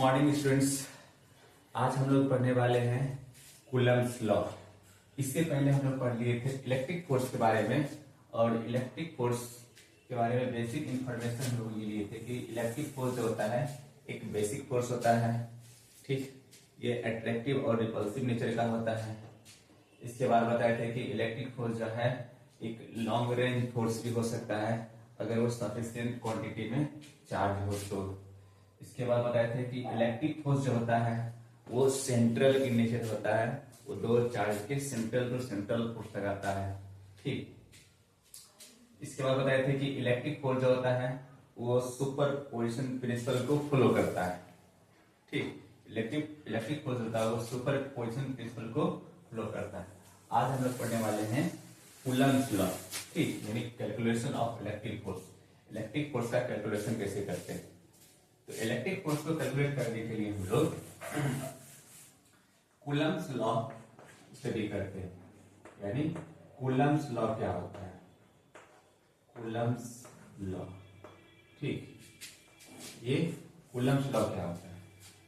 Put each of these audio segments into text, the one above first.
Morning students. आज हम लोग पढ़ने वाले हैं कूलम्ब्स लॉ। इससे पहले हम लोग पढ़ लिए थे इलेक्ट्रिक फोर्स के बारे में, और इलेक्ट्रिक फोर्स के बारे में बेसिक इंफॉर्मेशन हम लोग ये लिए थे कि इलेक्ट्रिक फोर्स जो होता है एक बेसिक फोर्स होता है, ठीक। ये अट्रैक्टिव और रिपल्सिव नेचर का होता है। इसके बाद बताए थे कि इलेक्ट्रिक फोर्स जो है एक लॉन्ग रेंज फोर्स भी हो सकता है अगर वो सफिशिएंट क्वांटिटी में चार्ज हो तो। इसके बाद बताए थे कि इलेक्ट्रिक फोर्स जो होता है वो सेंट्रल इन नेचर होता है, वो दो चार्ज के सेंट्रल टू सेंट्रल फोर्स लगाता है, ठीक। इसके बाद बताए थे कि इलेक्ट्रिक फोर्स जो होता है वो सुपर पोजिशन प्रिंसिपल को फॉलो करता है, ठीक। इलेक्ट्रिक फोर्स होता है वो सुपर पोजिशन प्रिंसिपल को फॉलो करता है। आज हम लोग पढ़ने वाले हैं कूलम्ब्स लॉ, ठीक, यानी calculation of electric force. Electric force का कैलकुलेशन कैसे करते हैं, तो इलेक्ट्रिक फोर्स को कैलकुलेट करने के लिए हम लोग कूलम्ब्स लॉ स्टडी करते हैं। यानी कूलम्ब्स लॉ क्या होता है, कूलम्ब्स लॉ, ठीक। ये कूलम्ब्स लॉ क्या होता है?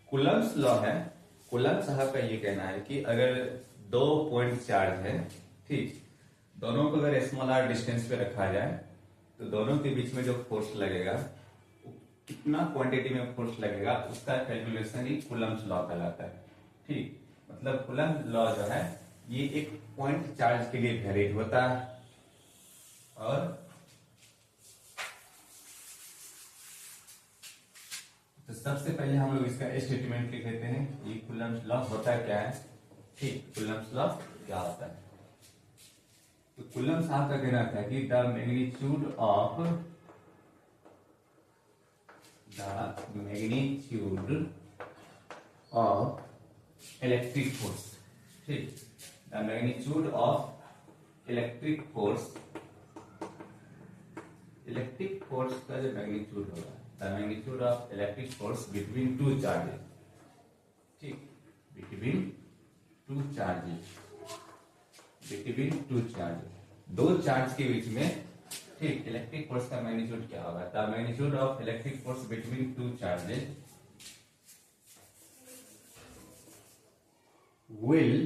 कूलम्ब्स लॉ है, कूलम्ब साहब का ये कहना है कि अगर दो पॉइंट चार्ज है, ठीक, दोनों को अगर स्मॉल आर डिस्टेंस पे रखा जाए तो दोनों के बीच में जो फोर्स लगेगा, कितना क्वांटिटी में फोर्स लगेगा, उसका कैलकुलेशन ही कूलम्ब्स लॉ कहलाता है, ठीक। मतलब कूलम्ब लॉ जो है ये एक पॉइंट चार्ज के लिए वैलिड होता है। और तो सबसे पहले हम लोग इसका स्टेटमेंट लिख लेते हैं, ये कूलम्ब्स लॉ होता क्या है, ठीक। कूलम्ब्स लॉ क्या होता है, तो कूलम्ब साहब का कहना था कि the magnitude of electric force, ठीक। The magnitude of electric force का जो मैग्नीट्यूड होगा, the magnitude of electric force between two charges, ठीक, बिटवीन टू चार्जेस, दो चार्ज के बीच में, ठीक, इलेक्ट्रिक फोर्स का मैग्नीट्यूड क्या होगा? The magnitude of electric force between two charges will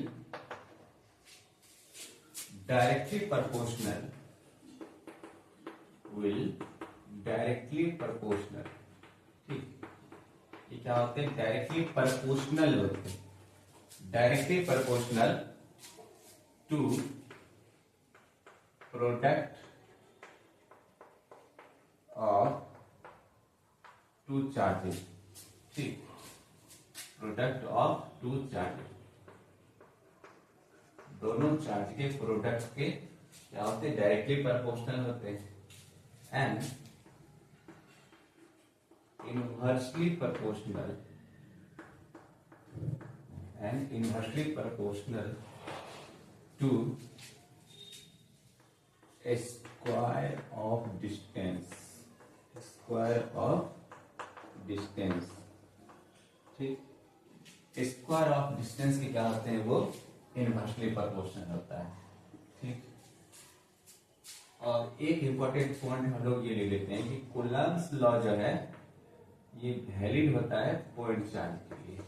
directly proportional, ठीक। ये क्या होते हैं? डायरेक्टली प्रोपोर्शनल होते हैं, directly proportional to product of two charges, ठीक, प्रोडक्ट ऑफ टू चार्जेस, दोनों चार्ज के प्रोडक्ट के क्या होते हैं? डायरेक्टली प्रोपोर्शनल होते हैं। And inversely proportional to square of distance, ठीक। स्क्वायर ऑफ डिस्टेंस के क्या होते हैं? वो इनवर्सली प्रोपोर्शनल होता है, ठीक। और एक इंपॉर्टेंट पॉइंट हम लोग ये ले लेते हैं कि कूलम्ब्स लॉ जो है ये वैलिड होता है पॉइंट चार्ज के लिए।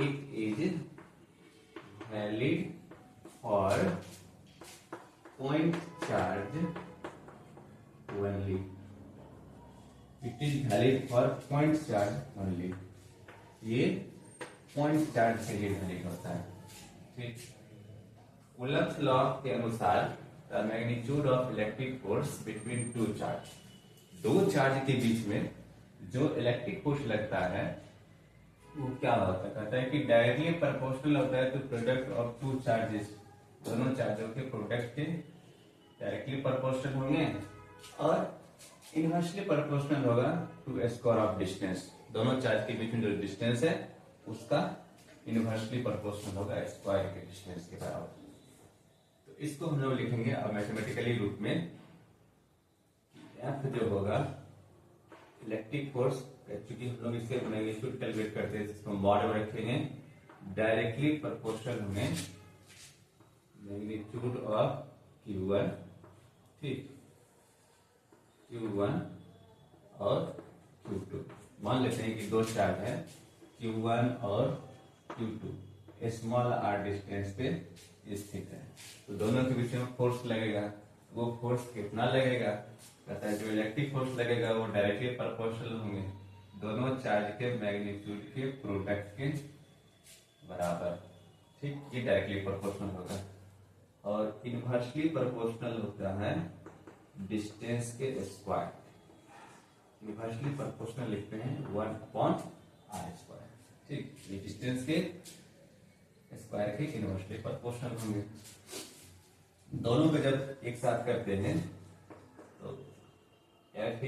It is valid for point charge only, it is valid for point charge only. ये पॉइंट चार्ज के लिए वैलिड होता है, ठीक। कूलम्ब्स लॉ के अनुसार the magnitude of electric force between to charge, दो चार्ज के बीच में जो इलेक्ट्रिक फोर्स लगता है वो क्या होता है? कहता है कि डायरेक्टली प्रोपोर्शनल होता है to product of two charges, दोनों चार्जों के प्रोडक्ट के डायरेक्टली प्रोपोर्शनल होंगे, और इनवर्सली प्रोपोर्शनल होगा टू स्क्वायर ऑफ डिस्टेंस, दोनों चार्ज के बीच में जो डिस्टेंस है उसका इनवर्सली प्रोपोर्शनल होगा स्क्वायर के डिस्टेंस के बराबर। तो इसको हम लोग लिखेंगे अब मैथमेटिकली रूप में, एफ जो होगा इलेक्ट्रिक फोर्स, क्योंकि हम लोग इसके मैग्नीट्यूड कैलकुलेट करते हैं, इसको मॉड में रखेंगे, डायरेक्टली प्रोपोर्शनल होंगे मैग्नीट्यूड ऑफ Q1, ठीक, Q1 और Q2 मान लेते हैं कि दो चार्ज है Q1 और Q2 स्मॉल r डिस्टेंस पे स्थित है, तो दोनों के बीच में फोर्स लगेगा। वो फोर्स कितना लगेगा, कहता है जो इलेक्ट्रिक फोर्स लगेगा वो डायरेक्टली प्रोपोर्शनल होंगे दोनों चार्ज के मैग्नीट्यूड के प्रोडक्ट के बराबर। ठीक, ये डायरेक्टली प्रोपोर्शनल होगा। और इनवर्सली प्रोपोर्शनल होता है डिस्टेंस के स्क्वायर। इनवर्सली प्रोपोर्शनल लिखते हैं 1/r²। ठीक, ये डिस्टेंस के स्क्वायर के इनवर्सली प्रोपोर्शनल होंगे। दोनों को जब एक साथ करते हैं तो F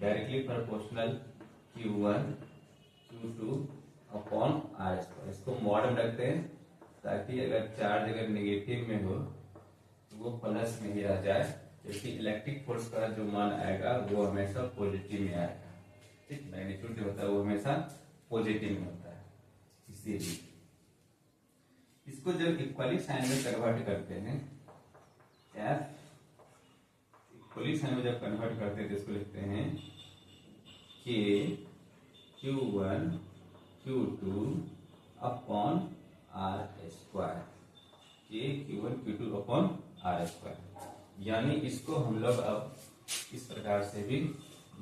directly proportional Q1 Q2 upon r²। इसको मॉड में रखते हैं ताकि अगर चार्ज अगर नेगेटिव में हो तो वो प्लस में ही आ जाए, जबकि इलेक्ट्रिक फोर्स का जो मान आएगा वो हमेशा पॉजिटिव में आएगा। ठीक, मैग्नीट्यूड जो होता है वो हमेशा पॉजिटिव में होता है। इसीलिए इसको जब इक्वली साइन में कन्वर्ट करते हैं, इक्वली साइन में जब कन्वर्ट करते हैं तो इसको लिखते हैं K Q1 Q2 upon r²। K Q1 Q2 upon r²। यानी इसको हम लोग अब इस प्रकार से भी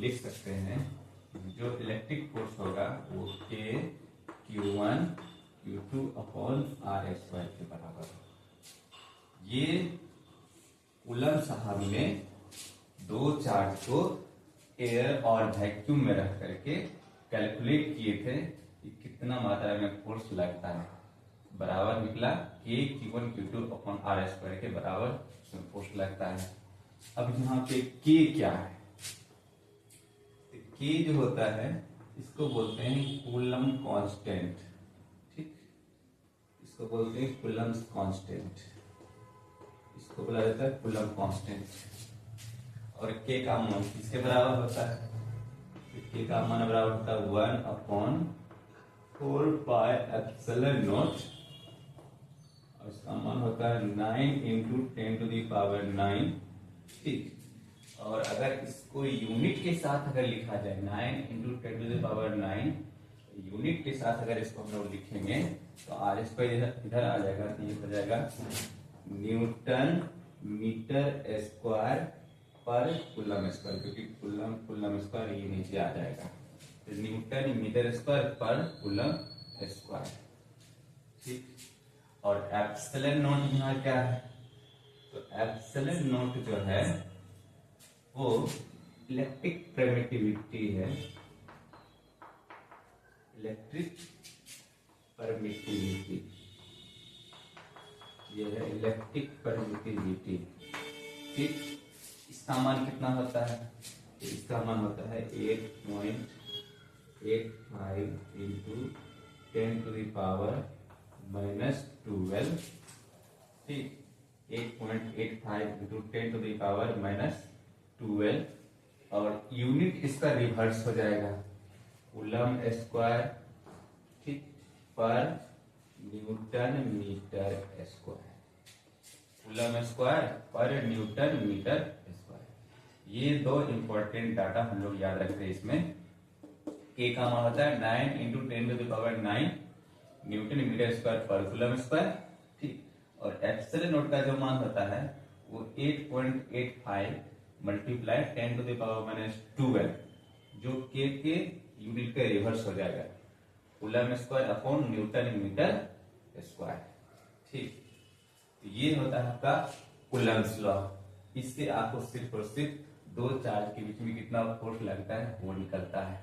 लिख सकते हैं, जो इलेक्ट्रिक फोर्स होगा वो K Q1 Q2 upon r² के बराबर। ये कूलम साहब ने दो चार्ज को एयर और वैक्यूम में रख करके कैलकुलेट किए थे कि कितना मात्रा में फोर्स लगता है। बराबर निकला K Q1 Q2 upon r² के बराबर फोर्स लगता है। अब यहाँ पे K क्या है, तो K जो होता है इसको बोलते हैं कूलम कांस्टेंट। ठीक, इसको बोलते हैं कूलम कांस्टेंट, इसको बोला जाता है कूलम कांस्टेंट। और K का मान किसके बराबर होता है, तो K का मान बराबर होता है 1/4πε0, और इसका मान होता है 9 × 10⁹ ठीक। और अगर इसको यूनिट के साथ अगर लिखा जाए 9 × 10⁹, यूनिट के साथ अगर इसको हम लोग लिखेंगे तो r² इधर आ जाएगा, तो ये हो जाएगा न्यूटन मीटर स्क्वायर पर कूलम स्क्वायर, क्योंकि कूलम स्क्वायर ये नीचे आ जाएगा, तो न्यूटन मीटर स्क्वायर पर कूलम स्क्वायर। ठीक, और एप्सिलॉन नॉट यहाँ क्या है, तो एप्सिलॉन नॉट जो है वो इलेक्ट्रिक परमिटिविटी है, इलेक्ट्रिक परमिटिविटी, ये है इलेक्ट्रिक परमिटिविटी। ठीक, इसका मान कितना होता है, इसका मान होता है 8.85 × 10⁻⁻12। ठीक, 8.85 × 10⁻⁻12, और यूनिट इसका रिवर्स हो जाएगा कूलम स्क्वायर, ठीक, पर newton metre square, coulomb square पर न्यूटन मीटर स्क्वायर। ये दो इंपॉर्टेंट डाटा हम लोग याद रखते हैं। इसमें K का मान होता है 9 × 10⁹ न्यूटन मीटर स्क्वायर पर कूलम स्क्वायर। ठीक, और एप्सिलॉन नॉट का जो मान होता है वो 8.85 × 10⁻⁻12, जो K के यूनिट का रिवर्स हो जाएगा, coulomb square upon newton metre square. ठीक, तो ये होता है आपका कूलम्स लॉ। इससे आपको सिर्फ और सिर्फ दो चार्ज के बीच में कितना फोर्स लगता है वो निकलता है।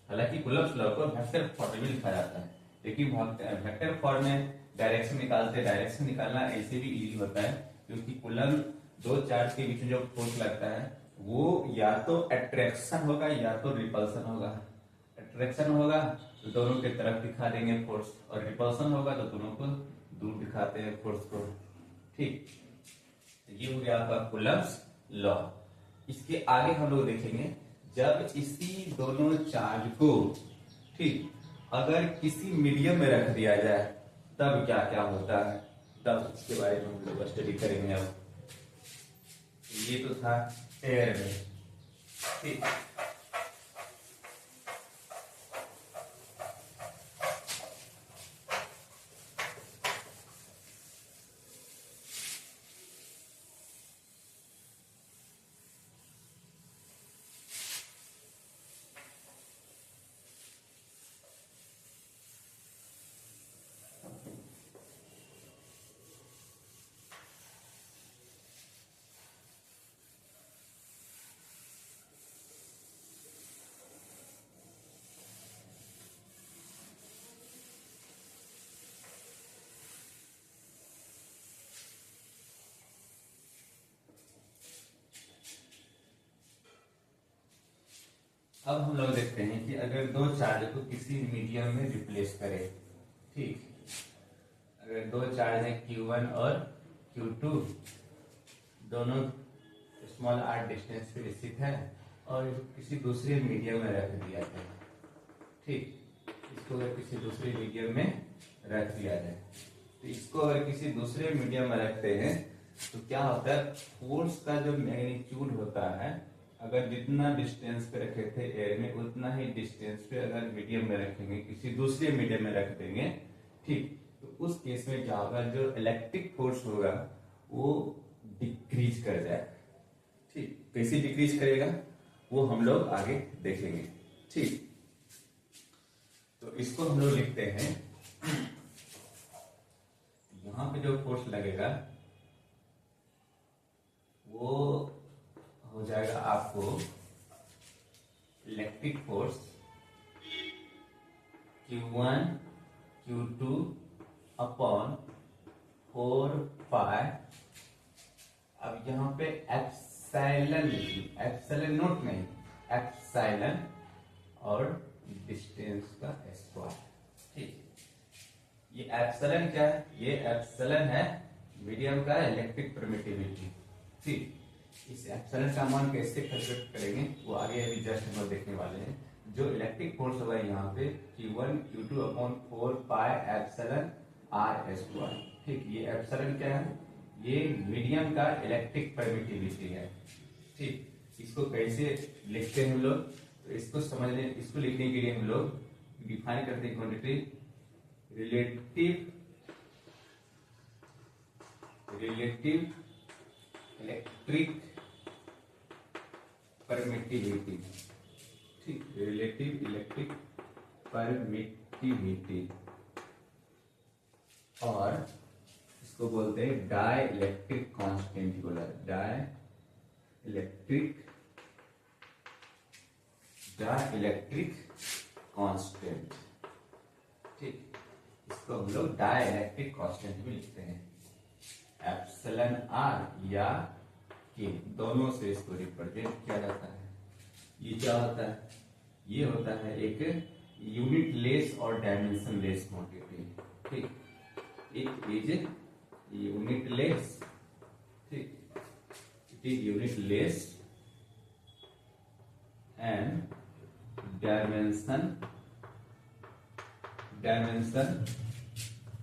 हालांकि कूलम्स लॉ को वेक्टर फॉर्म में लिखा जाता है, लेकिन वेक्टर फॉर्म में डायरेक्शन निकालना ऐसे भी इजी होता है, क्योंकि कूलम दो चार्ज के बीच में जो फोर्स लगता है वो या तो अट्रैक्शन होगा या तो रिपल्सन होगा। अट्रैक्शन होगा तो दोनों के तरफ दिखा देंगे फोर्स, और रिपल्सन होगा तो दोनों को दूर दिखाते हैं फोर्स को। ठीक, ये हो गया आपका कूलम्स लॉ। इसके आगे हम लोग देखेंगे जब इसी दोनों चार्ज को, ठीक, अगर किसी मीडियम में रख दिया जाए तब क्या क्या होता है, तब इसके बारे में हम लोग स्टडी करेंगे। अब ये तो था एयर में, ठीक, अब हम लोग देखते हैं कि अगर दो चार्ज को किसी मीडियम में रिप्लेस करें, ठीक, अगर दो चार्ज है Q1 और Q2, दोनों स्मॉल r डिस्टेंस पे स्थित है और किसी दूसरे मीडियम में रख दिया जाए, ठीक, इसको अगर किसी दूसरे मीडियम में रख दिया जाए, तो इसको अगर किसी दूसरे मीडियम में रखते हैं तो क्या होता है, फोर्स का जो मैग्नीट्यूड होता है, अगर जितना डिस्टेंस पे रखे थे एयर में उतना ही डिस्टेंस पे अगर मीडियम में रखेंगे, किसी दूसरे मीडियम में रख देंगे, ठीक, तो उस केस में क्या होगा, जो इलेक्ट्रिक फोर्स होगा वो डिक्रीज कर जाएगा, ठीक, कैसे डिक्रीज करेगा वो हम लोग आगे देखेंगे, ठीक। तो इसको हम लोग लिखते हैं, यहां पे जो फोर्स लगेगा वो हो जाएगा आपको electric force Q1 Q2 upon 4 पाई, अब यहाँ पे एप्सिलॉन लिखिए, एप्सिलॉन नोट नहीं, एप्सिलॉन और डिस्टेंस का स्क्वायर, ठीक। ये एप्सिलॉन क्या है, ये एप्सिलॉन है मीडियम का इलेक्ट्रिक परमिटिविटी, ठीक। इस एप्सिलॉन का मान कैसे कैलकुलेट करेंगे वो आगे अभी जस्ट हम लोग देखने वाले हैं। जो इलेक्ट्रिक फोर्स होगा यहाँ पे Q1 Q2 upon 4 pi epsilon r square, ठीक। ये एप्सिलॉन क्या है, ये मीडियम का इलेक्ट्रिक परमिटिविटी है, ठीक। इसको कैसे लिखते हैं हम लोग, तो इसको समझने, इसको लिखने के लिए हम लोग डिफाइन करते हैं क्वांटिटी रिलेटिव इलेक्ट्रिक परमिटिविटी, ठीक, रिलेटिव इलेक्ट्रिक परमिटिविटी, और इसको बोलते हैं डाई इलेक्ट्रिक कांस्टेंट, बोला डाई इलेक्ट्रिक कांस्टेंट, ठीक। इसको हम लोग डाई इलेक्ट्रिक कांस्टेंट भी लिखते हैं, एप्सिलॉन r या k, दोनों से इसको रिप्रेजेंट किया जाता है। ये क्या होता है, ये होता है एक यूनिट लेस और डायमेंशन लेस क्वांटिटी, ठीक। इट इज यूनिट लेस, ठीक, it is unit less and dimension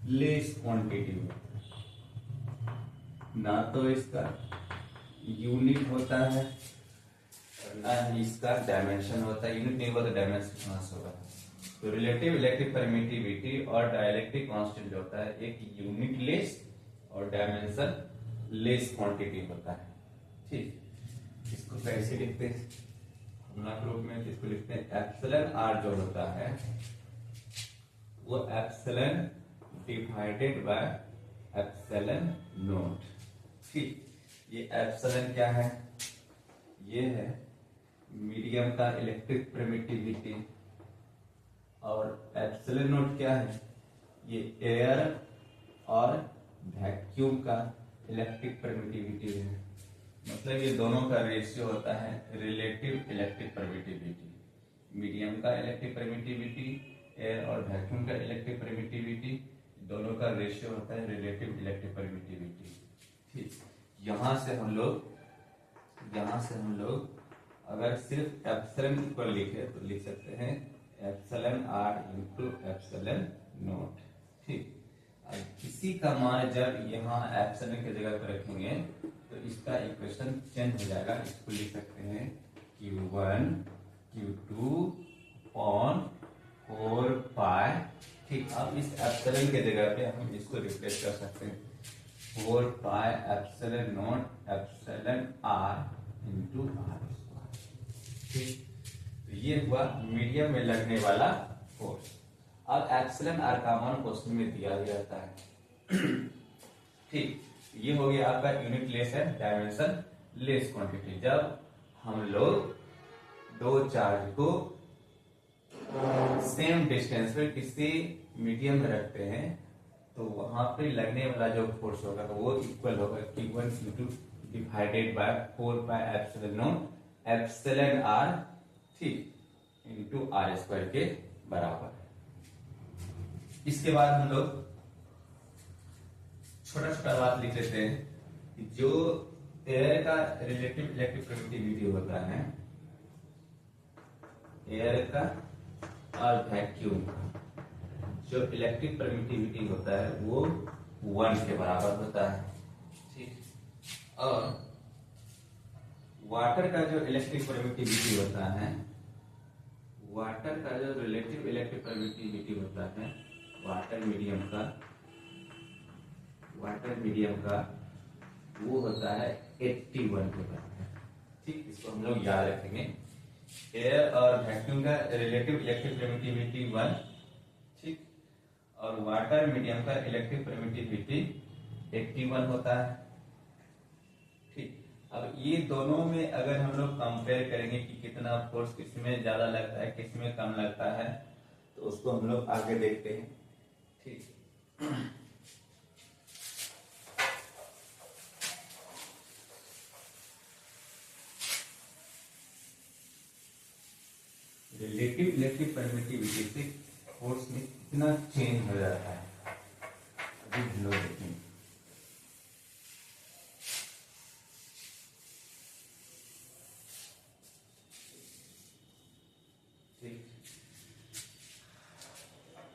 less quantity, ना तो इसका यूनिट होता है और ना ही इसका डायमेंशन होता है, यूनिट नहीं होगा तो डायमेंशन कहां से होगा। तो रिलेटिव इलेक्ट्रिक परमिटिविटी और डाइलेक्ट्रिक कांस्टेंट जो होता है एक यूनिट लेस और डायमेंशन लेस क्वांटिटी होता है, ठीक। इसको कैसे लिखते हैं फॉर्मूला रूप में, इसको लिखते हैं एप्सिलॉन r जो होता है वो epsilon divided by epsilon note, ठीक। ये एप्सिलॉन क्या है, ये है मीडियम का इलेक्ट्रिक परमिटिविटी, और एप्सिलॉन नोट क्या है, ये एयर और वैक्यूम का इलेक्ट्रिक परमिटिविटी है, मतलब ये दोनों का रेशियो होता है रिलेटिव इलेक्ट्रिक परमिटिविटी, मीडियम का इलेक्ट्रिक परमिटिविटी, एयर और वैक्यूम का इलेक्ट्रिक परमिटिविटी, दोनों का रेशियो होता है रिलेटिव इलेक्ट्रिक परमिटिविटी, ठीक। यहां से हम लोग अगर सिर्फ एप्सिलॉन को लिखे तो लिख सकते हैं epsilon r into epsilon note, ठीक। अब इसी का मान जब यहाँ एप्सिलॉन की जगह पर रखेंगे तो इसका इक्वेशन चेंज हो जाएगा, इसको लिख सकते हैं Q1 Q2 अपॉन 4 पाई, ठीक। अब इस एप्सिलॉन के जगह पे हम इसको रिप्लेस कर सकते हैं 4 pi epsilon note epsilon r into r square, ठीक। तो ये हुआ मीडियम में लगने वाला फोर्स। अब एप्सिलॉन r का मान क्वेश्चन में दिया जाता है, ठीक। ये हो गया आपका यूनिट लेस है डायमेंशन लेस क्वांटिटी। जब हम लोग दो चार्ज को सेम डिस्टेंस पे किसी मीडियम में रखते हैं तो वहां पे लगने वाला जो फोर्स होगा वो इक्वल होगा Q1 Q2 divided by 4 pi epsilon note epsilon r, ठीक। इंटू आर स्क्वायर के बराबर है। इसके बाद हम लोग छोटा छोटा बात लिख लेते हैं कि जो एयर का रिलेटिव इलेक्ट्रिक परमिटिविटी होता है, एयर का और वैक्यूम का जो इलेक्ट्रिक परमिटिविटी होता है वो 1 के बराबर होता है, ठीक। और वाटर का जो इलेक्ट्रिक परमिटिविटी होता है, वाटर का जो रिलेटिव इलेक्ट्रिक परमिटिविटी होता है वाटर मीडियम का वो होता है 81 के बराबर, ठीक। इसको हम लोग याद रखेंगे। एयर और वैक्यूम का रिलेटिव इलेक्ट्रिक परमिटिविटी 1, ठीक। और वाटर मीडियम का इलेक्ट्रिक परमिटिविटी 81 होता है, ठीक। अब ये दोनों में अगर हम लोग कंपेयर करेंगे कि कितना फोर्स किसमें ज्यादा लगता है किसमें कम लगता है, तो उसको हम लोग आगे देखते हैं, ठीक। रिलेटिव इलेक्ट्रिक परमिटिविटी से फोर्स में कितना चेंज हो जाता है अभी हम लोग देखेंगे।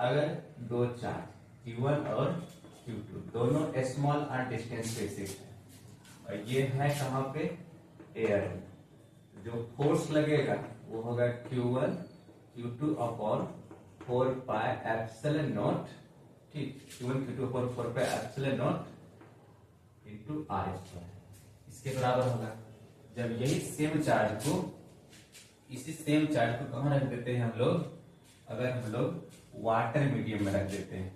अगर दो चार्ज Q1 और Q2 दोनों स्मॉल और डिस्टेंस स्पेसिस है और ये है कहाँ पे, एयर में, जो फोर्स लगेगा वो होगा Q1 Q2 upon 4 pi epsilon naught, ठीक। Q1 Q2 upon 4 pi epsilon naught into are square इसके बराबर होगा। जब यही सेम चार्ज को इसी सेम चार्ज को कहाँ रख देते हैं हम लोग, अगर हम लोग वाटर मीडियम में रख देते हैं,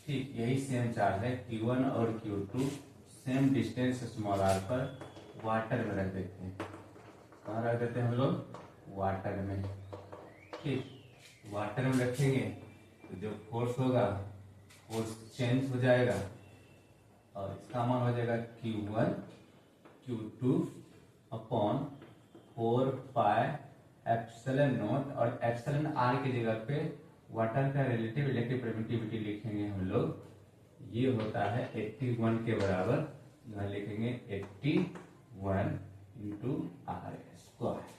ठीक। यही सेम चार्ज है Q1 और Q2 same distance small r पर वाटर में रख देते हैं। कहाँ रख देते हैं हम लोग, वाटर में, ठीक। वाटर में रखेंगे तो जो फोर्स होगा फोर्स चेंज हो जाएगा और इसका मान हो जाएगा Q1 Q2 upon 4 pi epsilon naught, और एप्सिलॉन r की जगह पे वाटर का रिलेटिव इलेक्ट्रिक परमिटिविटी लिखेंगे हम लोग, ये होता है 81 के बराबर, यहाँ लिखेंगे 81 इंटू आर स्क्वायर।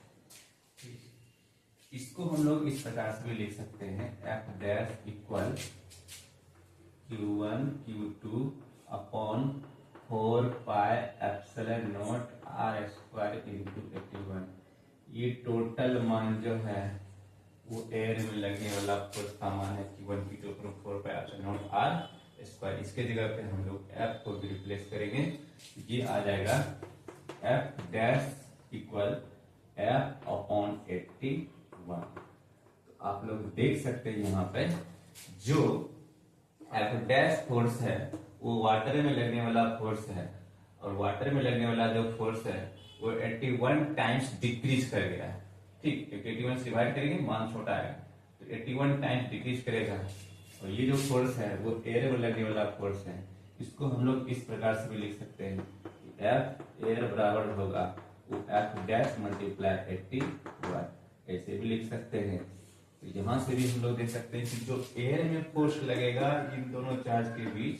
इसको हम लोग इस प्रकार से भी लिख सकते हैं, F dash equal Q1 Q2 upon 4 pi epsilon naught are square into 81। ये टोटल मान जो है वो एयर में लगने वाला फोर्स का मान है Q1 Q2 upon 4 pi epsilon naught are square. इसके जगह पे हम लोग एफ को भी रिप्लेस करेंगे, ये आ जाएगा F dash equal F upon 81। तो आप लोग देख सकते हैं यहाँ पे जो एफ डैश फोर्स है वो वाटर में लगने वाला फोर्स है, और वाटर में लगने वाला जो फोर्स है वो 81 टाइम्स डिक्रीज कर गया है, ठीक। क्योंकि 81 से डिवाइड करेंगे मान छोटा आएगा तो 81 टाइम्स डिक्रीज करेगा। और ये जो फोर्स है वो एयर में लगने वाला फोर्स है, इसको हम लोग इस प्रकार से भी लिख सकते हैं कि एफ एयर बराबर होगा वो एफ डैश मल्टीप्लाई 81, ऐसे भी लिख सकते हैं। तो यहाँ से भी हम लोग देख सकते हैं कि जो एयर में फोर्स लगेगा इन दोनों चार्ज के बीच,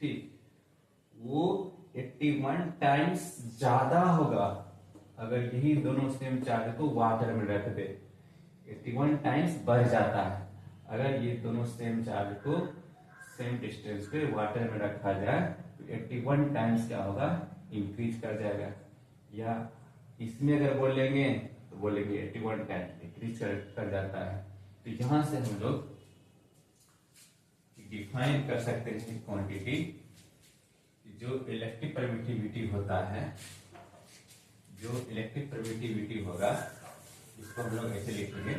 ठीक, वो 81 टाइम्स ज्यादा होगा अगर यही दोनों सेम चार्ज को वाटर में रख दे। 81 टाइम्स बढ़ जाता है अगर ये दोनों सेम चार्ज को सेम डिस्टेंस पे वाटर में रखा जाए, तो 81 टाइम्स क्या होगा, इंक्रीज कर जाएगा। या इसमें अगर बोलेंगे तो बोलेंगे 81 टाइम्स डिक्रीज कर जाता है। तो यहां से हम लोग डिफाइन कर सकते हैं क्वांटिटी, जो इलेक्ट्रिक परमिटिविटी होता है, जो इलेक्ट्रिक परमिटिविटी होगा इसको हम लोग ऐसे लिखेंगे,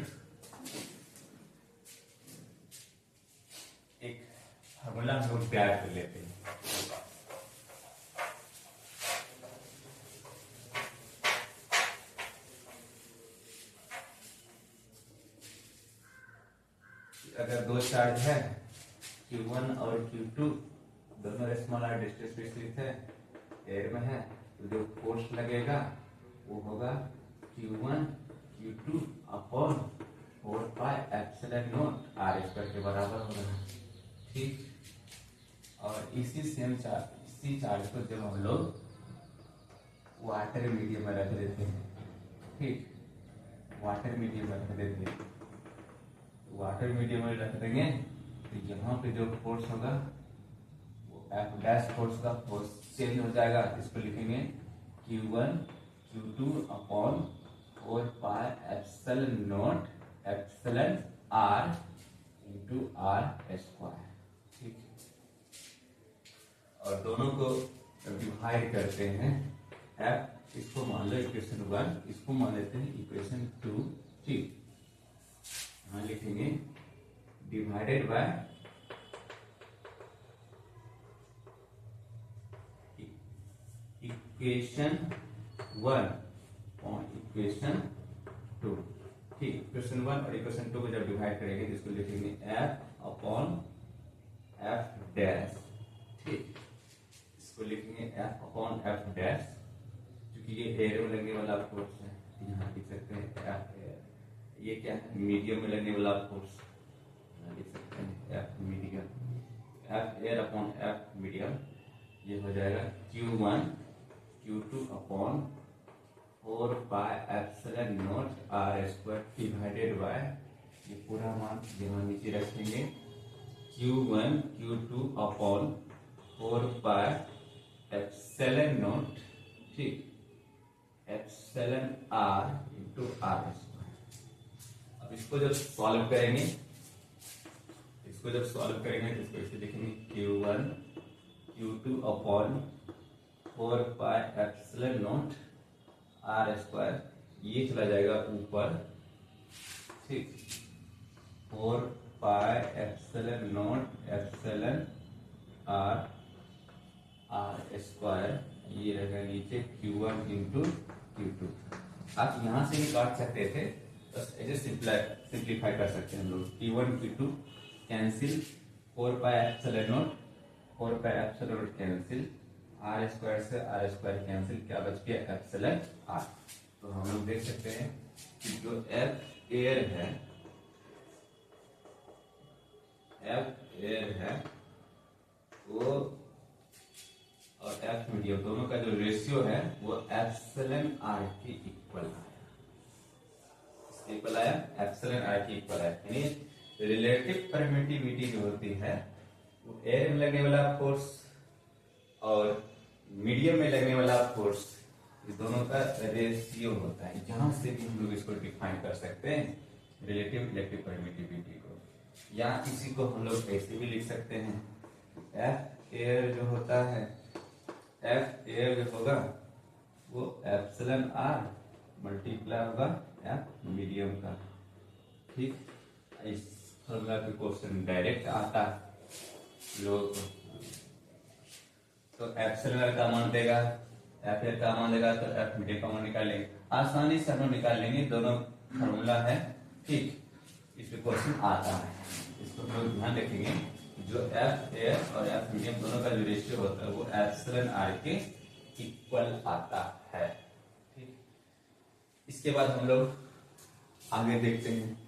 एक फार्मूला हम लोग तैयार कर लेते हैं। अगर दो चार्ज है Q1 और Q2 दोनों स्मॉल आर डिस्टेंस पे स्थित है, एयर में है, तो जो फोर्स लगेगा वो होगा Q1 Q2 upon epsilon naught are square के बराबर होगा। ठीक, और इसी चार्ज को जब हम लोग वाटर मीडियम में रख देते हैं, ठीक, वाटर मीडियम में रख देते हैं, वाटर मीडियम में रख देंगे तो यहाँ पे जो फोर्स होगा वो एफ डैश फोर्स का फोर्स चेंज हो जाएगा। इसको लिखेंगे Q1 Q2 upon 4 pi epsilon naught epsilon R into R square. ठीक, और दोनों को डिवाइड करते हैं, एफ इसको मान लो इक्वेशन 1, इसको मान लेते हैं इक्वेशन 2। ठीक, यहाँ लिखेंगे डिवाइडेड बाय इक्वेशन 1 और इक्वेशन 2। ठीक, इक्वेशन 1 और इक्वेशन 2 को जब डिवाइड करेंगे तो इसको लिखेंगे एफ अपॉन एफ डैश। ठीक, इसको लिखेंगे एफ अपॉन एफ डैश, क्योंकि ये एयर में लगने वाला फोर्स है, यहाँ लिख सकते हैं एफ एयर। ये क्या है, मीडियम में लगने वाला फोर्स, यहाँ लिख सकते हैं F medium, F air upon F medium. ये हो जाएगा Q1 Q2 upon 4 pi epsilon naught are square divided by, ये पूरा मान यहाँ नीचे रखेंगे, Q1 Q2 upon 4 pi epsilon naught, ठीक, epsilon are into are square. अब इसको जब सॉल्व करेंगे, इसको जब सॉल्व करेंगे तो इसको इसे लिखेंगे Q1 Q2 upon 4 pi epsilon naught are square, ये चला जाएगा ऊपर, ठीक, 4 pi epsilon naught epsilon r r square, ये रहेगा नीचे Q1 इंटू Q2। आप यहां से ही काट सकते थे, बस ऐसे सिंप्लीफाई कर सकते हैं हम लोग। Q1 Q2 cancel, 4 pi epsilon naught 4 pi epsilon naught cancel, r square से आर स्क्वायर कैंसिल, क्या बच गया एप्सिलॉन आर। तो हम लोग देख सकते हैं कि जो एफ एयर है, एफ एयर है वो और एफ मीडियम दोनों का जो रेशियो है वो एप्सिलॉन आर के इक्वल आया, इक्वल आया, एप्सिलॉन आर के इक्वल आया। यानी रिलेटिव परमिटिविटी जो होती है वो एयर में लगने वाला फोर्स और मीडियम में लगने वाला फोर्स, ये दोनों का रेशियो होता है। जहां से भी हम लोग इसको डिफाइन कर सकते हैं रिलेटिव इलेक्ट्रिक परमिटिविटी को, या किसी को हम लोग ऐसे भी लिख सकते हैं, एफ एयर जो होता है, एफ एयर जो होगा वो एप्सिलॉन आर मल्टीप्लाई होगा एफ मीडियम का। ठीक, इस फॉर्मूला पे क्वेश्चन डायरेक्ट आता है लोग, तो एप्सिलॉन का मान देगा, एफ एयर का मान देगा, तो एफ मीडियम का मान निकालेंगे, आसानी से हम लोग निकाल लेंगे, दोनों फॉर्मूला है। ठीक, इस पे क्वेश्चन आता है, इसको हम लोग ध्यान रखेंगे। जो एफ एयर और एफ मीडियम दोनों का जो रेशियो होता है वो एप्सिलॉन आर के इक्वल आता है। ठीक, इसके बाद हम लोग आगे देखते हैं।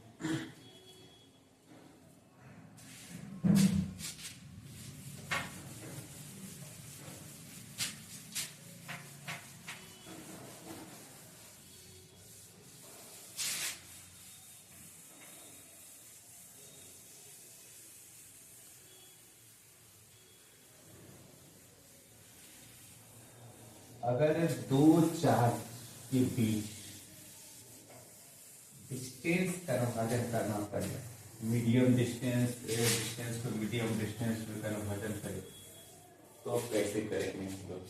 अगर दो चार्ज के बीच डिस्टेंस का कन्वर्जन करना पड़े, मीडियम डिस्टेंस एयर डिस्टेंस को मीडियम डिस्टेंस में कन्वर्जन करें, तो कैसे करेंगे हम लोग?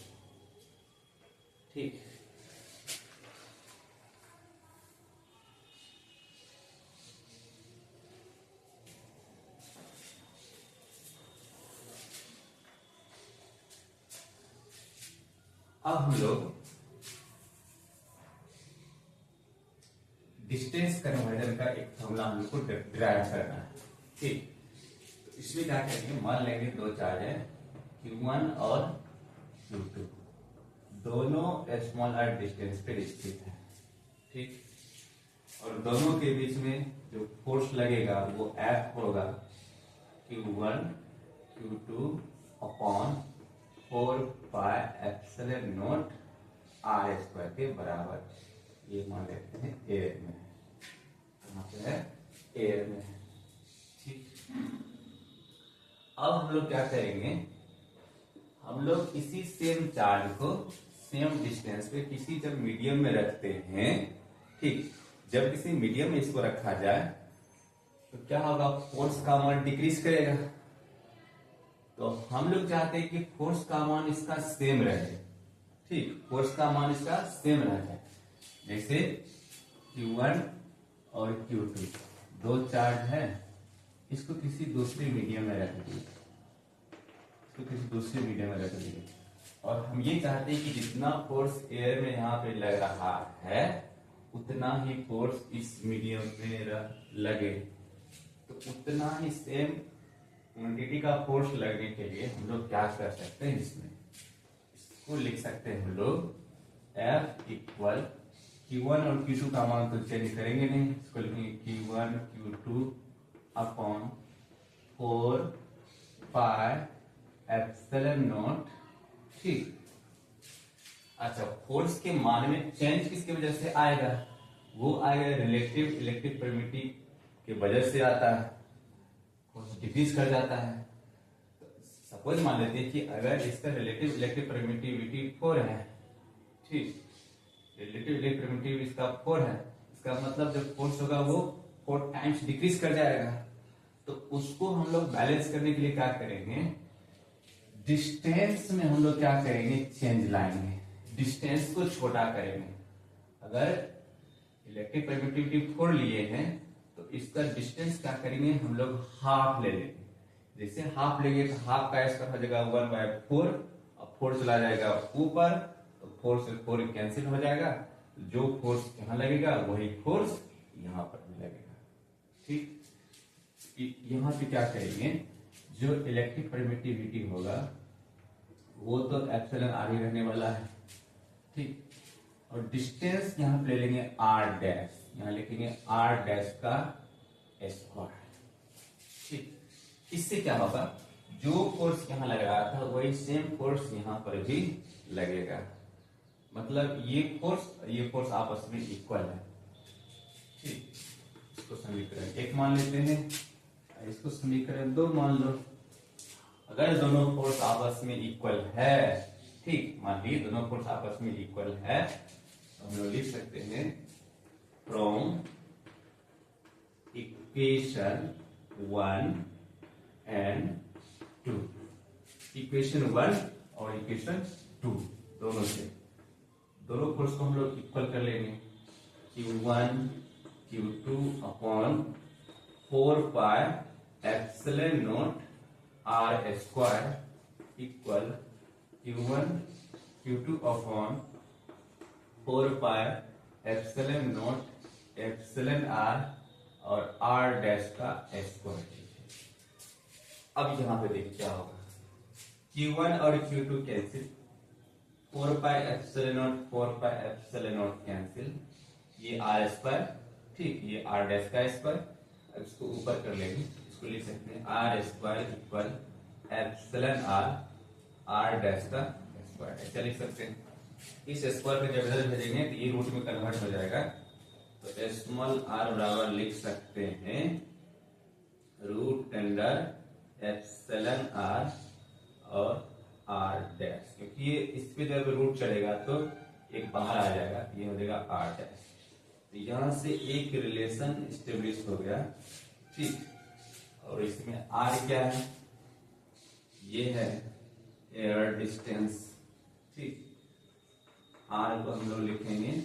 ठीक, अब हम लोग डिस्टेंस कन्वर्जन का एक फॉर्मूला हमको डिराइव करना है। ठीक, तो इसमें क्या करेंगे, मान लेंगे दो चार्ज है Q1 और Q2, दोनों स्मॉल आर डिस्टेंस पे स्थित है। ठीक, और दोनों के बीच में जो फोर्स लगेगा वो F होगा Q1 Q2 अपॉन 4πε0 R स्क्वायर के बराबर। ये मान लेते हैं एयर में, यहाँ पे है एयर में है। ठीक, अब हम लोग क्या करेंगे, हम लोग इसी सेम चार्ज को सेम डिस्टेंस पे किसी जब मीडियम में रखते हैं, ठीक, जब किसी मीडियम में इसको रखा जाए तो क्या होगा, फोर्स का मान डिक्रीज करेगा। तो हम लोग चाहते हैं कि फोर्स का मान इसका सेम रहे, ठीक, फोर्स का मान इसका सेम रहे। जैसे Q1 और Q2 दो चार्ज है, इसको किसी दूसरे मीडियम में रख दिए, इसको किसी दूसरे मीडियम में रख दिए, और हम ये चाहते हैं कि जितना फोर्स एयर में यहाँ पे लग रहा है उतना ही फोर्स इस मीडियम में लगे। तो उतना ही सेम क्वांटिटी का फोर्स लगने के लिए हम लोग क्या कर सकते हैं, इसको लिख सकते हैं हम लोग F इक्वल Q1 और Q2 का मान तो चेंज करेंगे नहीं, इसको लिखेंगे Q1 Q2 अपॉन 4πε0। ठीक, अच्छा, फोर्स के मान में चेंज किसकी वजह से आएगा, वो आएगा रिलेटिव इलेक्ट्रिक परमिटिविटी की वजह से आता है, फोर्स डिक्रीज कर जाता है। तो सपोज मान लेते हैं कि अगर इसका रिलेटिव इलेक्ट्रिक परमिटिविटी 4 है, ठीक, रिलेटिव इलेक्ट्रिक परमिटिविटी इसका 4 है, इसका मतलब जब फोर्स होगा वो 4 टाइम्स डिक्रीज कर जाएगा। तो उसको हम लोग बैलेंस करने के लिए क्या करेंगे, डिस्टेंस में हम लोग क्या करेंगे, चेंज लाएंगे, डिस्टेंस को छोटा करेंगे। अगर इलेक्ट्रिक परमिटिविटी 4 लिए हैं तो इसका डिस्टेंस क्या करेंगे, हम लोग हाफ ले लेंगे। जैसे हाफ लेंगे तो हाफ का स्क्वायर हो जाएगा 1/4, अब 4 चला जाएगा ऊपर तो 4 से 4 कैंसिल हो जाएगा, जो फोर्स यहाँ लगेगा वही फोर्स यहाँ पर भी लगेगा। ठीक, यहाँ पे क्या करेंगे, जो इलेक्ट्रिक परमिटिविटी होगा वो तो एप्सिलॉन आर ही रहने वाला है, ठीक, और डिस्टेंस यहाँ पे ले लेंगे r डैश, यहाँ लिखेंगे r डैश का स्क्वायर। ठीक, इससे क्या होगा, जो फोर्स यहाँ लग रहा था वही सेम फोर्स यहाँ पर भी लगेगा, मतलब ये फोर्स आपस में इक्वल है। ठीक, इसको समीकरण 1 मान लेते हैं, इसको समीकरण 2 मान लो। अगर दोनों फोर्स आपस में इक्वल है, ठीक, मान लीजिए दोनों फोर्स आपस में इक्वल है, तो हम लोग लिख सकते हैं फ्रॉम इक्वेशन 1 एंड 2, इक्वेशन 1 और इक्वेशन 2 दोनों से, दोनों फोर्स को हम लोग इक्वल कर लेंगे, Q1 Q2 अपॉन 4πε0 R square equal Q1 Q2 अपॉन 4πε0 एप्सिलॉन R और R डैश का स्क्वायर। अब यहाँ पे देखिए क्या होगा, Q1 और Q2 कैंसिल, 4πε0 कैंसिल, ये R स्क्वायर, ठीक, ये R डैश का स्क्वायर। अब इसको ऊपर कर लेंगे, इसको लिख सकते हैं R square equal epsilon R dash का स्क्वायर, ऐसा लिख सकते हैं। इस स्क्वायर को जब इधर भेजेंगे तो ये रूट में कन्वर्ट हो जाएगा, तो स्मॉल r बराबर लिख सकते हैं रूट अंडर एप्सिलॉन R और R डैश, क्योंकि ये इस पे जब रूट चढ़ेगा तो एक बाहर आ जाएगा, ये हो जाएगा R डैश। तो यहां से एक रिलेशन स्टेब्लिश हो गया, ठीक, और इसमें R क्या है, ये है एयर डिस्टेंस, ठीक, R को हम लोग लिखेंगे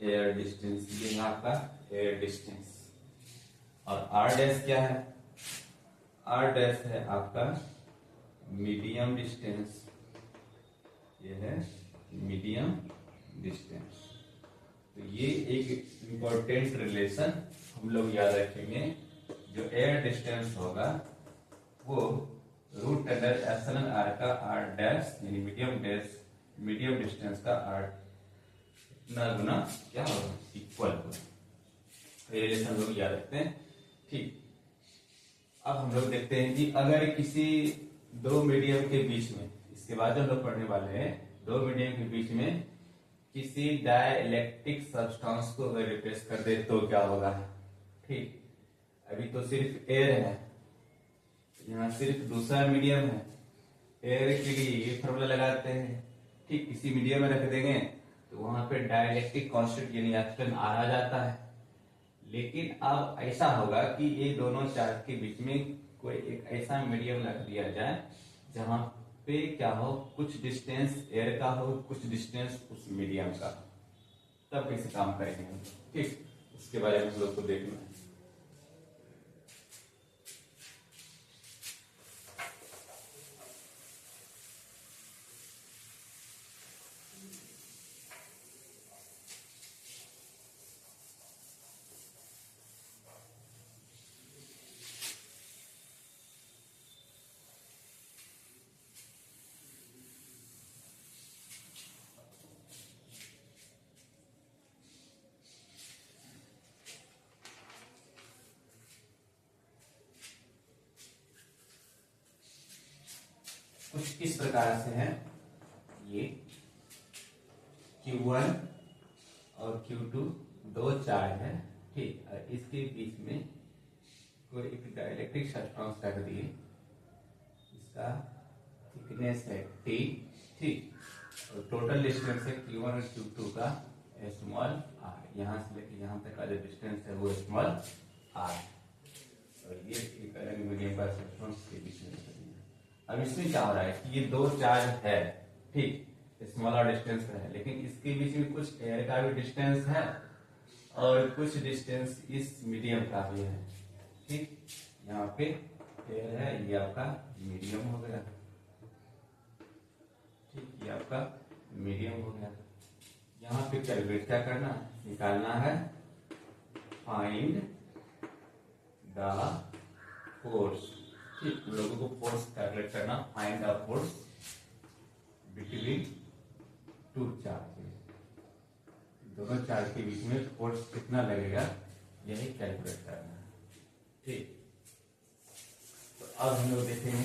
एयर डिस्टेंस, ये है आपका एयर डिस्टेंस, और R डैश क्या है, R डैश है आपका मीडियम डिस्टेंस, ये है मीडियम डिस्टेंस। तो ये एक इंपॉर्टेंट रिलेशन हम लोग याद रखेंगे, जो एयर डिस्टेंस होगा वो रूट अंडर एप्सिलॉन R का R डैश यानी मीडियम डिस्टेंस का R इतना गुना क्या होगा, इक्वल होगा। ये रिलेशन हम लोग याद रखते हैं। ठीक, अब हम लोग देखते हैं कि अगर किसी दो मीडियम के बीच में, इसके बाद जो हम लोग पढ़ने वाले हैं, दो मीडियम के बीच में किसी डाइलेक्ट्रिक सब्सटेंस को अगर रिप्लेस कर दे तो क्या होगा। ठीक, अभी तो सिर्फ एयर है, यहाँ सिर्फ दूसरा मीडियम है। एयर के लिए ये फॉर्मूला लगाते हैं। ठीक, किसी मीडियम में रख देंगे तो वहां पे डाइलेक्ट्रिक कांस्टेंट यानी एप्सिलॉन आर आ जाता है। लेकिन अब ऐसा होगा कि ये दोनों चार्ज के बीच में कोई एक ऐसा मीडियम रख दिया जाए जहां पे क्या हो, कुछ डिस्टेंस एयर का हो, कुछ डिस्टेंस उस मीडियम का, तब कैसे काम करेंगे हम। ठीक, उसके बारे में हम लोग को देखना है। कुछ इस प्रकार से है, ये Q1 और Q2 दो चार्ज है। ठीक, और इसके बीच में कोई एक डाइलेक्ट्रिक सब्सटेंस रख दिए, इसका थिकनेस है T। ठीक, और टोटल डिस्टेंस है Q1 और Q2 का स्मॉल r, यहाँ से लेकर यहाँ तक का जो डिस्टेंस है वो स्मॉल r, और ये एक अलग मीडियम का सब्सटेंस के बीच में। अब इसमें क्या हो रहा है कि ये दो चार्ज है, ठीक, स्मॉलर डिस्टेंस पर है, लेकिन इसके बीच में कुछ एयर का भी डिस्टेंस है और कुछ डिस्टेंस इस मीडियम का भी है। ठीक, यहाँ पे एयर है, ये आपका मीडियम हो गया। ठीक, ये आपका मीडियम हो गया। यहाँ पे कैलकुलेट क्या करना, निकालना है फाइंड द फोर्स। ठीक, लोगों को फोर्स कैलकुलेट करना, find the force between to charge, दोनों चार्ज के बीच में फोर्स कितना लगेगा यही कैलकुलेट करना है। ठीक, तो अब हम लोग देखेंगे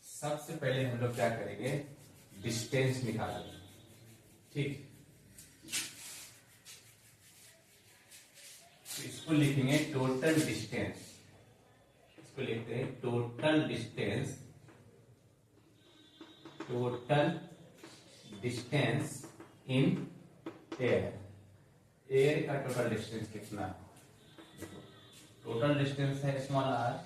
सबसे पहले हम लोग क्या करेंगे, डिस्टेंस निकालेंगे। ठीक, इसको लिखेंगे टोटल डिस्टेंस, इसको लिखते हैं total distance, total distance in air. Air का टोटल डिस्टेंस कितना, टोटल डिस्टेंस है स्मॉल आर,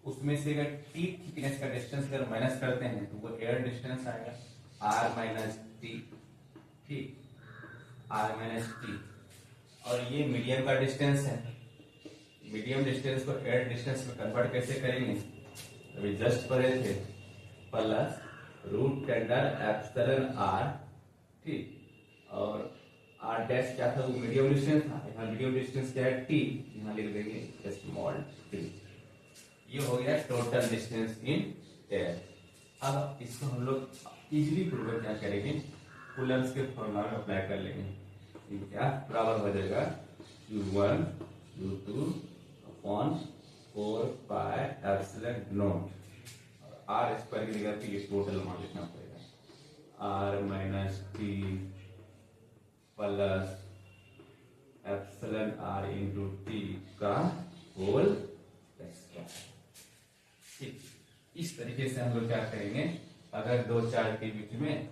उसमें से अगर टी थिकनेस का डिस्टेंस अगर माइनस करते हैं तो वो एयर डिस्टेंस आएगा आर माइनस टी। ठीक, आर माइनस टी, और ये मीडियम का डिस्टेंस है, मीडियम डिस्टेंस को एयर डिस्टेंस में कन्वर्ट कैसे करेंगे, अभी जस्ट पढ़े थे, plus root under epsilon r. ठीक, और आर डैश क्या था, वो मीडियम डिस्टेंस था, यहाँ मीडियम डिस्टेंस क्या है टी, यहाँ लिख देंगे स्मॉल टी। ये हो गया टोटल डिस्टेंस इन एयर। अब इसको हम लोग इजीली प्रूव क्या करेंगे, कूलम्स के फॉर्मूला में अप्लाई कर लेंगे। क्या बराबर हो जाएगा, Q1 Q2 upon 4 pi epsilon naught, और आर स्क्वायर की जगह पे ये टोटल अमाउंट लिखना पड़ेगा, r minus t plus epsilon are into t का होल स्क्वायर। ठीक, इस तरीके से हम लोग क्या करेंगे, अगर दो चार्ज के बीच में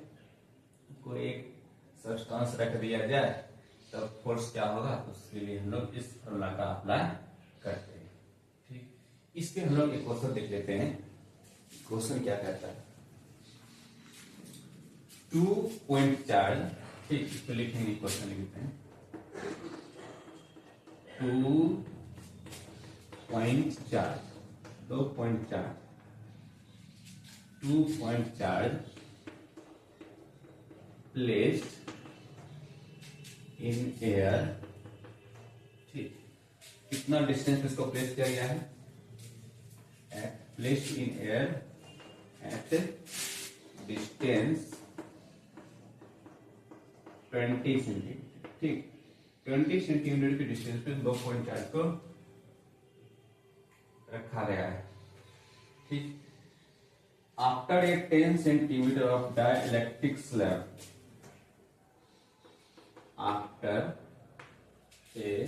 कोई एक सब्सटेंस रख दिया जाए तब फोर्स क्या होगा, उसके लिए हम लोग इस फॉर्मूला का अप्लाई करते हैं। ठीक, इस पे हम लोग एक क्वेश्चन देख लेते हैं। क्वेश्चन क्या कहता है, 2 पॉइंट चार्ज। ठीक, इसको लिखेंगे, क्वेश्चन लिखते हैं 2 point charge, 2 point charge, 2 point charge placed in air. ठीक, कितना डिस्टेंस इसको प्लेस किया गया है, placed in air at distance 20 centimetre, ठीक। 20 सेंटीमीटर की डिस्टेंस पे 2 पॉइंट चार्ज को रखा गया है, ठीक। After a 10 centimetre of dielectric slab, after a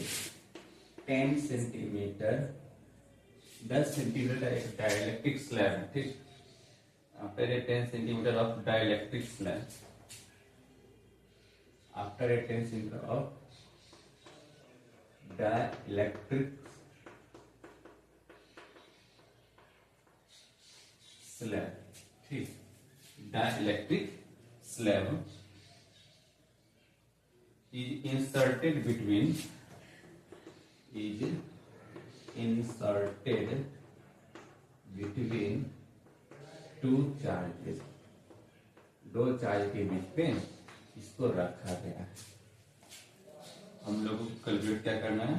10 centimetre, 10 centimetre का एक डाइलेक्ट्रिक स्लैब है, ठीक। After a 10 centimetre of dielectric slab, after a 10 centimetre of dielectric slab, ठीक। Dielectric slab is inserted between two charges, दो charge के बीच में इसको रखा गया है। हम लोगों को कैलकुलेट क्या करना है,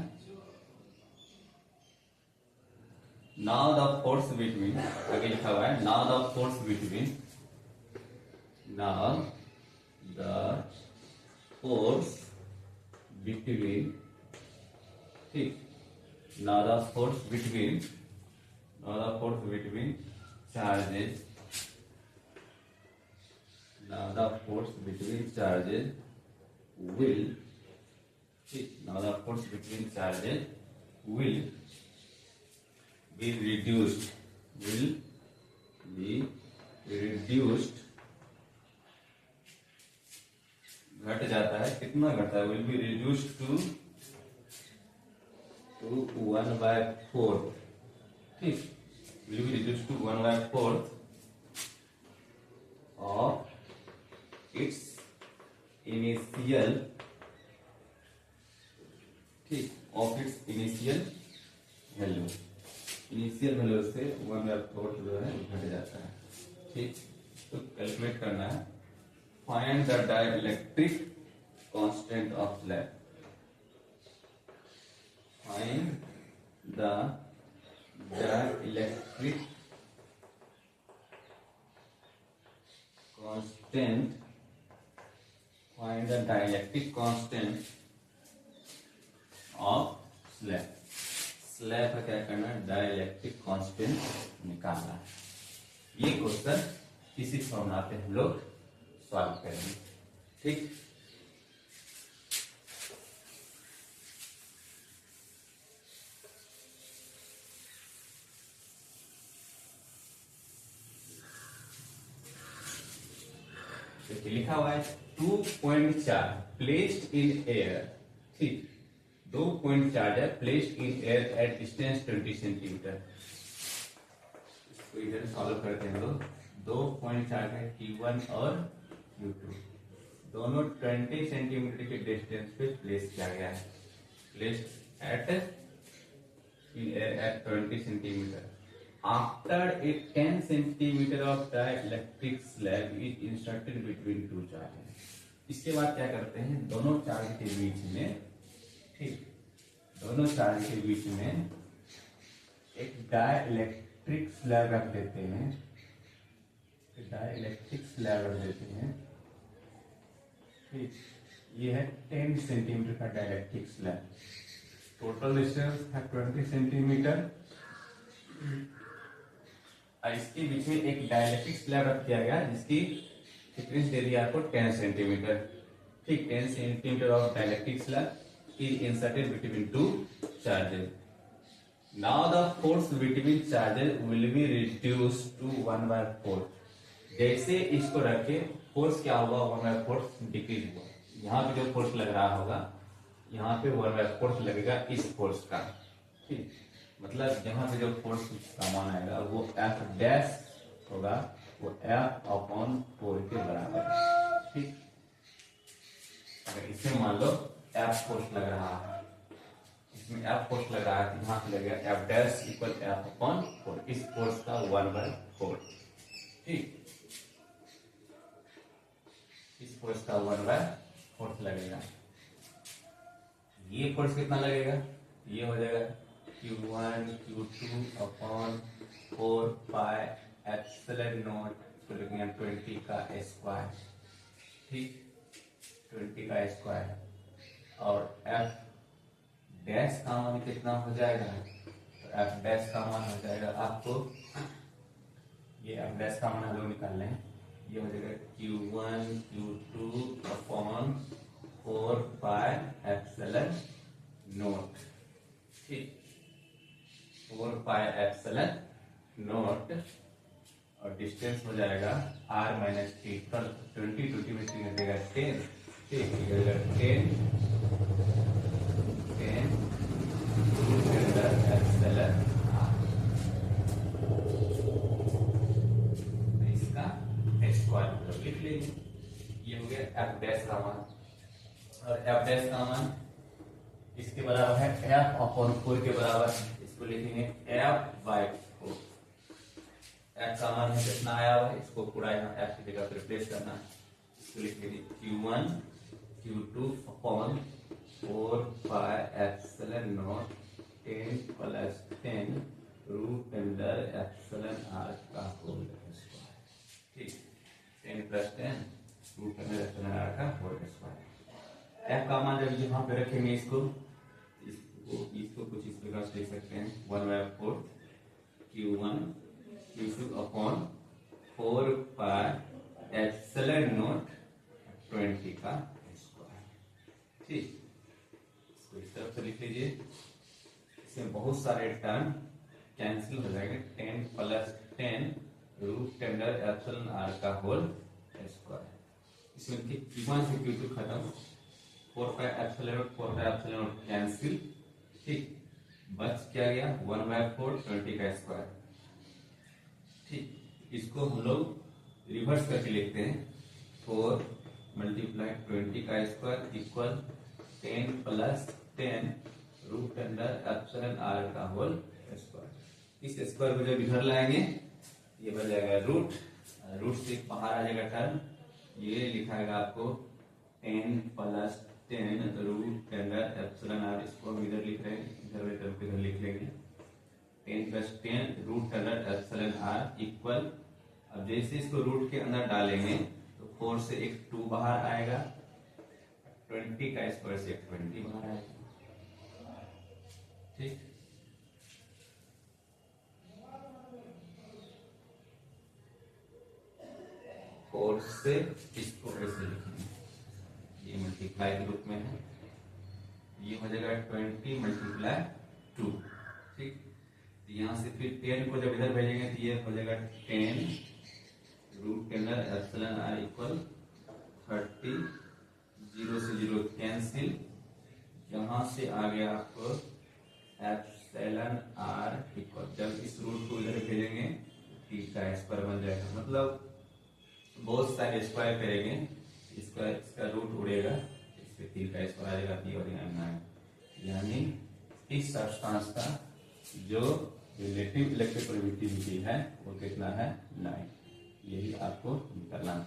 नाउ द फोर्स बिटवीन, आगे लिखा हुआ है now the force between, now the force between, ठीक। Now the force between, now the force between charges, now the force between charges will, ठीक। Now the force between charges will be reduced, will be reduced, घट जाता है, कितना घटता है, will be reduce to 1/4, ठीक। Will be reduce to 1/4 of its initial, ठीक, of its initial value, initial value से 1/4 जो है घट जाता है, ठीक। तो कैलकुलेट करना है, find the dielectric constant of slab, find the dielectric constant, find the dielectric constant of slab, slab का क्या करना है, डाइलेक्ट्रिक कांस्टेंट निकालना है। ये क्वेश्चन इसी फॉर्मूला पे हम लोग सॉल्व करेंगे, ठीक। देखिए लिखा हुआ है 2.4 प्लेस्ड इन एयर, ठीक। 2.4 है placed in air at distance 20 centimetre. इसको इधर सॉल्व करते हैं लोग। 2.4 है Q1 और Q2 दोनों 20 सेंटीमीटर के डिस्टेंस पे प्लेस किया गया है, placed at in air at 20 centimetre. After a 10 centimetre of dielectric slab is inserted between two charges. इसके बाद क्या करते हैं, दोनों चार्ज के बीच में, ठीक, दोनों चार्ज के बीच में एक डाइलेक्ट्रिक स्लैब रख देते हैं, डाइलेक्ट्रिक स्लैब रख देते हैं, ठीक। ये है 10 सेंटीमीटर का डाइलेक्ट्रिक स्लैब, टोटल डिस्टेंस है 20 सेंटीमीटर। और इसके बीच में एक डाइलेक्ट्रिक स्लैब रख दिया गया जिसकी थिकनेस दे दिया आपको 10 सेंटीमीटर, ठीक। 10 centimetre of dielectric slab is inserted between two charges. Now the force between charges will be reduced to 1/4. जैसे इसको रखे फोर्स क्या होगा, 1/4 डिक्रीज होगा। यहाँ पे जो फोर्स लग रहा होगा यहाँ पे 1/4 लगेगा इस फोर्स का, ठीक। मतलब यहाँ पे जो फोर्स का मान आएगा वो F डैश होगा, वो F/4 के बराबर, ठीक। अगर इसे मान लो F फोर्स लग रहा है, इसमें F फोर्स लग रहा है, यहाँ पे लगेगा F डैश इक्वल F/4, इस फोर्स का 1/4, ठीक। इस फोर्स का 1/4 लगेगा। ये फोर्स कितना लगेगा, ये हो जाएगा Q1 Q2/4 pi epsilon not इसको लिखेंगे 20 का स्क्वायर, ठीक, 20 का स्क्वायर। और एफ डैश का मान कितना हो जाएगा, तो एफ डैश का मान हो जाएगा आपको, ये एफ डैश का मान हम लोग निकाल लें, ये हो जाएगा Q1 Q2 upon 4 pi epsilon naught, ठीक, 4 पाई एप्सिलॉन नॉट। और डिस्टेंस हो जाएगा r माइनस टी, 20 में 3 देगा 10, ठीक, 10 एप्सिलॉन इसका स्क्वायर लिख लीजिए। ये हो गया एफ डैश का मान। और एफ डैश का मान इसके बराबर है एफ अपॉन 4 के बराबर, इसको लिखेंगे एफ बाई 4। एफ का मान है कितना आया हुआ है, इसको पूरा यहाँ एफ की जगह पर रिप्लेस करना है, इसको लिख लीजिए Q1 Q2 upon 4 pi epsilon naught 10 plus 10 root under epsilon r का होल स्क्वायर, ठीक, 10 plus 10 root under epsilon r का होल स्क्वायर। एफ का मान जब यहाँ पे रखेंगे इसको कुछ इस प्रकार से लिख सकते हैं 1/4 Q1 Q2 upon 4 pi epsilon not 20 का स्क्वायर, ठीक, इसको इस तरफ से लिख लीजिए। इसमें बहुत सारे टर्म कैंसिल हो जाएंगे, 10 plus 10 root under epsilon r का होल स्क्वायर। इसमें Q1 से Q2 खत्म, 4 पाई एप्सिलॉन नॉट कैंसिल, ठीक, बच क्या गया 1/4 20 का स्क्वायर, ठीक। इसको हम लोग रिवर्स करके लिखते हैं, 4 मल्टीप्लाई 20 का square equal 10 plus 10 root under epsilon r का होल स्क्वायर। इस स्क्वायर को जब इधर लाएंगे ये बन जाएगा रूट से बाहर आ जाएगा टर्म, ये लिखाएगा आपको 10 plus 10 root under epsilon r, इसको हम इधर लिख रहे हैं, इधर लिख लेंगे 10 plus 10 root under epsilon r equal, अब जैसे इसको रूट के अंदर डालेंगे तो 4 से एक 2 बाहर आएगा, 20 का स्क्वायर से एक 20 बाहर आएगा, ठीक। और से इसको ऐसे लिखेंगे, ये मल्टीप्लाई के रूप में है, ये हो जाएगा 20 मल्टीप्लाई 2, ठीक। यहाँ से फिर 10 को जब इधर भेजेंगे तो ये हो जाएगा 10 रूट के अंदर एप्सिलॉन r इक्वल 30, 0 से 0 कैंसिल, यहाँ से आ गया आपको एप्सिलॉन r इक्वल, जब इस रूट को इधर भेजेंगे t का स्क्वायर बन जाएगा, मतलब बहुत सारे स्क्वायर करेंगे, इसका रूट उड़ेगा, इससे t का स्क्वायर आ जाएगा, t और यहाँ 9, यानी इस सब्सटेंस का जो रिलेटिव इलेक्ट्रोनेगेटिविटी है वो कितना है 9, यही आपको निकालना है,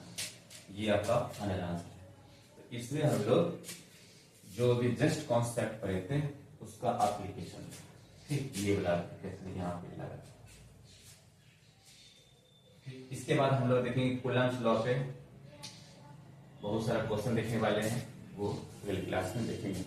ये आपका फाइनल आंसर है। तो इसमें हम लोग जो भी जस्ट कॉन्सेप्ट पढ़े थे उसका एप्लीकेशन, ठीक, ये वाला एप्लीकेशन यहाँ पे लगा, ठीक। इसके बाद हम लोग देखेंगे कूलम्ब्स लॉ पे बहुत सारा क्वेश्चन देखने वाले हैं, वो अगली क्लास में देखेंगे।